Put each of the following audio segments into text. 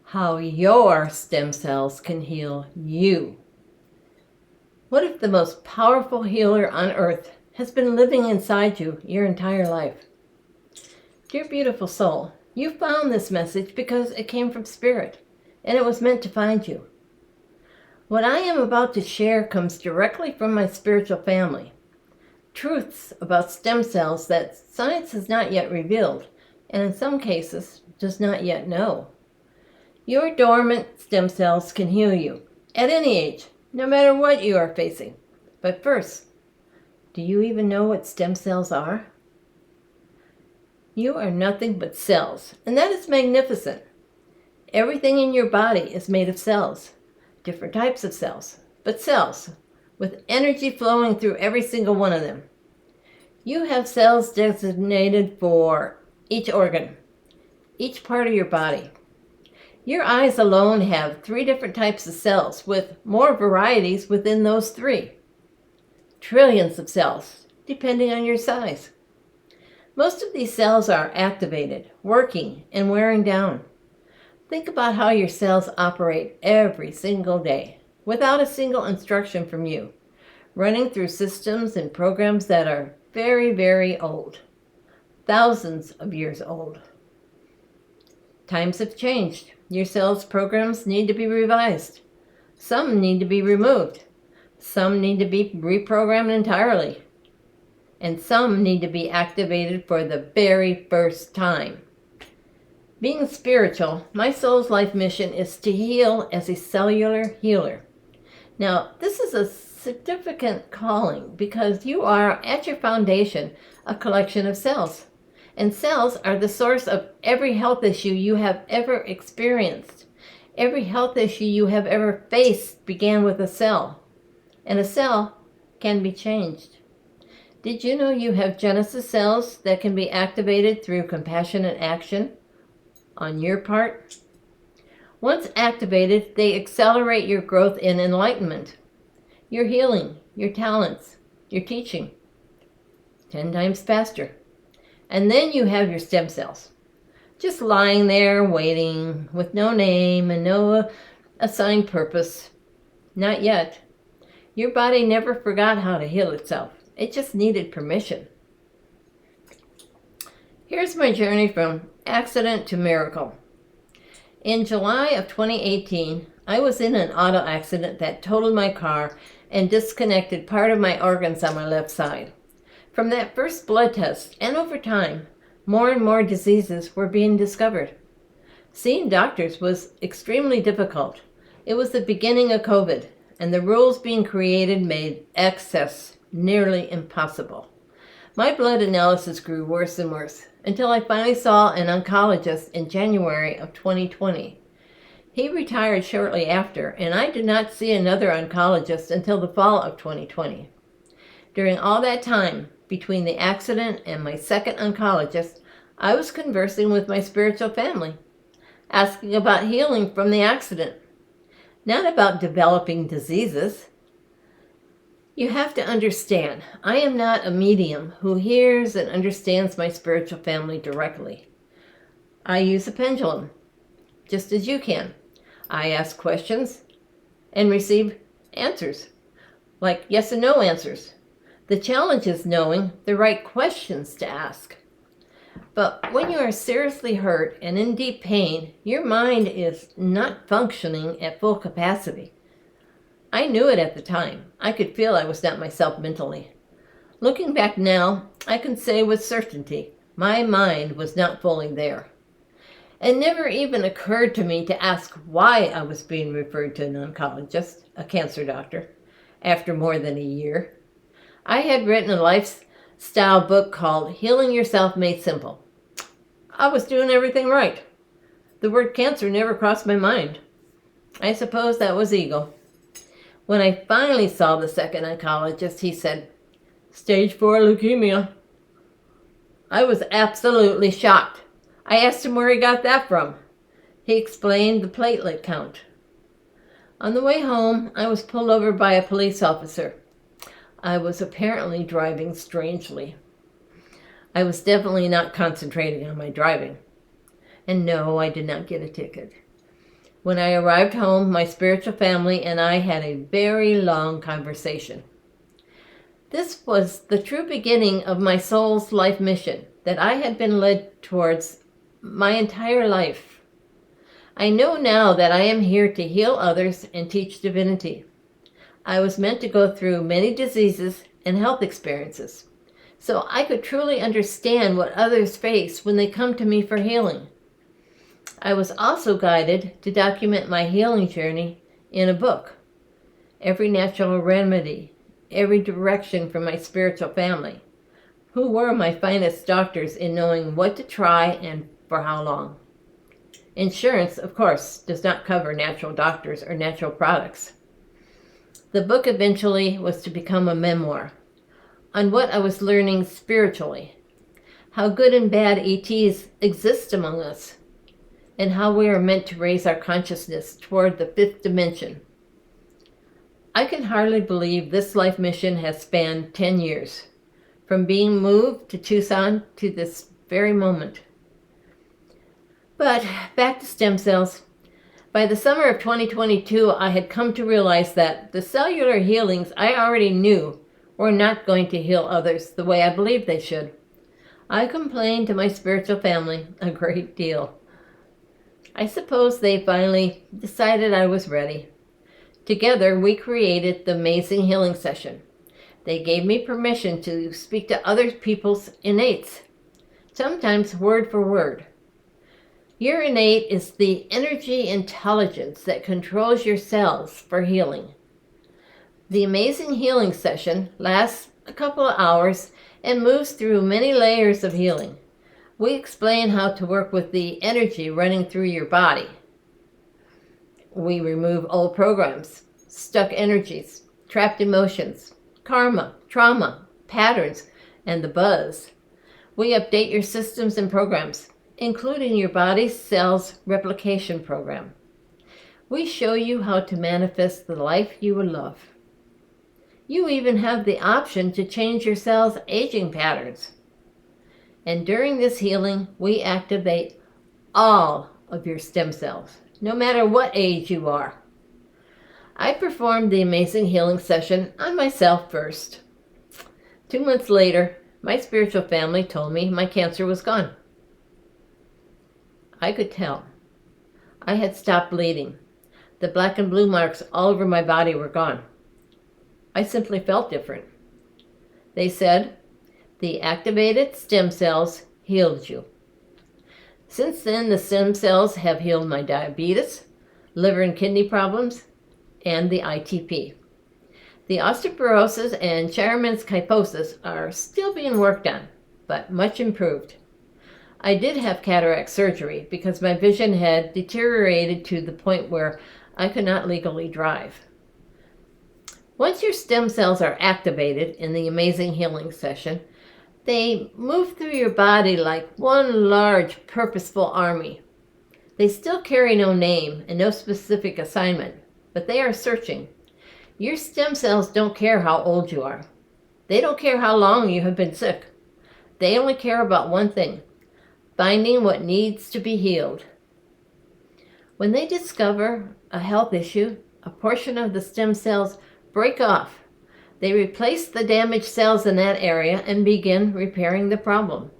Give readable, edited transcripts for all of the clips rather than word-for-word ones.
how your stem cells can heal you. What if the most powerful healer on earth has been living inside you your entire life? Dear beautiful soul, you found this message because it came from Spirit, and it was meant to find you. What I am about to share comes directly from my spiritual family. Truths about stem cells that science has not yet revealed, and in some cases does not yet know. Your dormant stem cells can heal you at any age, no matter what you are facing. But first, do you even know what stem cells are? You are nothing but cells, and that is magnificent. Everything in your body is made of cells, different types of cells, but cells, with energy flowing through every single one of them. You have cells designated for each organ, each part of your body. Your eyes alone have 3 different types of cells, with more varieties within those 3. Trillions of cells, depending on your size. Most of these cells are activated, working, and wearing down. Think about how your cells operate every single day, without a single instruction from you, running through systems and programs that are very, very old, thousands of years old. Times have changed. Your cells' programs need to be revised. Some need to be removed. Some need to be reprogrammed entirely. And some need to be activated for the very first time. Being spiritual, my soul's life mission is to heal as a cellular healer. Now, this is a significant calling because you are, at your foundation, a collection of cells. And cells are the source of every health issue you have ever experienced. Every health issue you have ever faced began with a cell. And a cell can be changed. Did you know you have Genesis cells that can be activated through compassionate action on your part? Once activated, they accelerate your growth in enlightenment, your healing, your talents, your teaching, 10 times faster. And then you have your stem cells, just lying there waiting with no name and no assigned purpose. Not yet. Your body never forgot how to heal itself. It just needed permission. Here's my journey from accident to miracle. In July of 2018, I was in an auto accident that totaled my car and disconnected part of my organs on my left side. From that first blood test, and over time, more and more diseases were being discovered. Seeing doctors was extremely difficult. It was the beginning of COVID, and the rules being created made access nearly impossible. My blood analysis grew worse and worse, until I finally saw an oncologist in January of 2020. He retired shortly after, and I did not see another oncologist until the fall of 2020. During all that time, between the accident and my second oncologist, I was conversing with my spiritual family, asking about healing from the accident, not about developing diseases. You have to understand, I am not a medium who hears and understands my spiritual family directly. I use a pendulum, just as you can. I ask questions and receive answers, like yes and no answers. The challenge is knowing the right questions to ask. But when you are seriously hurt and in deep pain, your mind is not functioning at full capacity. I knew it at the time. I could feel I was not myself mentally. Looking back now, I can say with certainty, my mind was not fully there. It never even occurred to me to ask why I was being referred to an oncologist, a cancer doctor, after more than a year. I had written a lifestyle book called Healing Yourself Made Simple. I was doing everything right. The word cancer never crossed my mind. I suppose that was ego. When I finally saw the second oncologist, he said, "Stage 4 leukemia." I was absolutely shocked. I asked him where he got that from. He explained the platelet count. On the way home, I was pulled over by a police officer. I was apparently driving strangely. I was definitely not concentrating on my driving. And no, I did not get a ticket. When I arrived home, my spiritual family and I had a very long conversation. This was the true beginning of my soul's life mission that I had been led towards my entire life. I know now that I am here to heal others and teach divinity. I was meant to go through many diseases and health experiences, so I could truly understand what others face when they come to me for healing. I was also guided to document my healing journey in a book, every natural remedy, every direction from my spiritual family, who were my finest doctors in knowing what to try and for how long. Insurance, of course, does not cover natural doctors or natural products. The book eventually was to become a memoir on what I was learning spiritually, how good and bad ETs exist among us, and how we are meant to raise our consciousness toward the fifth dimension. I can hardly believe this life mission has spanned 10 years, from being moved to Tucson to this very moment. But back to stem cells. By the summer of 2022, I had come to realize that the cellular healings I already knew were not going to heal others the way I believed they should. I complained to my spiritual family a great deal. I suppose they finally decided I was ready. Together, we created the Amazing Healing Session. They gave me permission to speak to other people's innates, sometimes word for word. Your innate is the energy intelligence that controls your cells for healing. The Amazing Healing Session lasts a couple of hours and moves through many layers of healing. We explain how to work with the energy running through your body. We remove old programs, stuck energies, trapped emotions, karma, trauma, patterns, and the buzz. We update your systems and programs, including your body's cells replication program. We show you how to manifest the life you will love. You even have the option to change your cells' aging patterns. And during this healing, we activate all of your stem cells, no matter what age you are. I performed the Amazing Healing Session on myself first. 2 months later, my spiritual family told me my cancer was gone. I could tell. I had stopped bleeding. The black and blue marks all over my body were gone. I simply felt different. They said, the activated stem cells healed you. Since then, the stem cells have healed my diabetes, liver and kidney problems, and the ITP. The osteoporosis and Charman's kyphosis are still being worked on, but much improved. I did have cataract surgery because my vision had deteriorated to the point where I could not legally drive. Once your stem cells are activated in the Amazing Healing Session, they move through your body like one large, purposeful army. They still carry no name and no specific assignment, but they are searching. Your stem cells don't care how old you are. They don't care how long you have been sick. They only care about one thing: finding what needs to be healed. When they discover a health issue, a portion of the stem cells break off. They replace the damaged cells in that area and begin repairing the problem,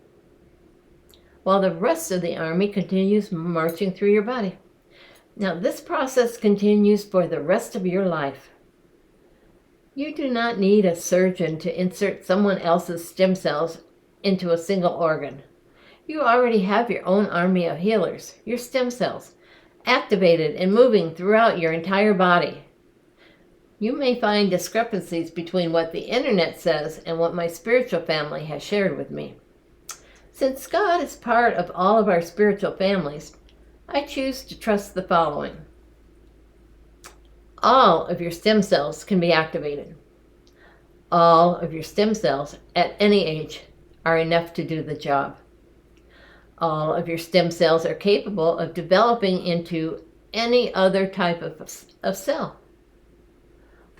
while the rest of the army continues marching through your body. Now, this process continues for the rest of your life. You do not need a surgeon to insert someone else's stem cells into a single organ. You already have your own army of healers, your stem cells, activated and moving throughout your entire body. You may find discrepancies between what the internet says and what my spiritual family has shared with me. Since God is part of all of our spiritual families, I choose to trust the following. All of your stem cells can be activated. All of your stem cells at any age are enough to do the job. All of your stem cells are capable of developing into any other type of cell.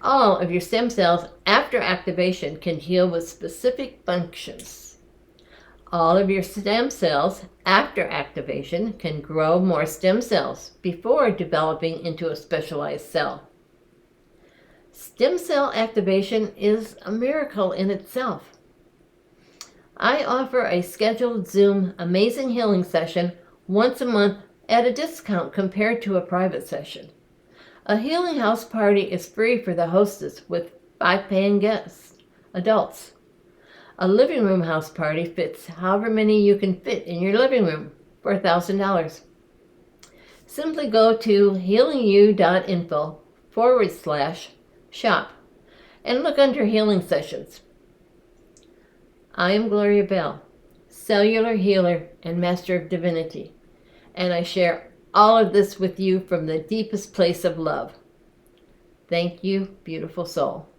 All of your stem cells after activation can heal with specific functions. All of your stem cells, after activation, can grow more stem cells before developing into a specialized cell. Stem cell activation is a miracle in itself. I offer a scheduled Zoom Amazing Healing session once a month at a discount compared to a private session. A healing house party is free for the hostess with 5 paying guests, adults. A living room house party fits however many you can fit in your living room for $1,000. Simply go to healingyou.info/shop and look under healing sessions. I am Gloria Bell, cellular healer and master of divinity, and I share all of this with you from the deepest place of love. Thank you, beautiful soul.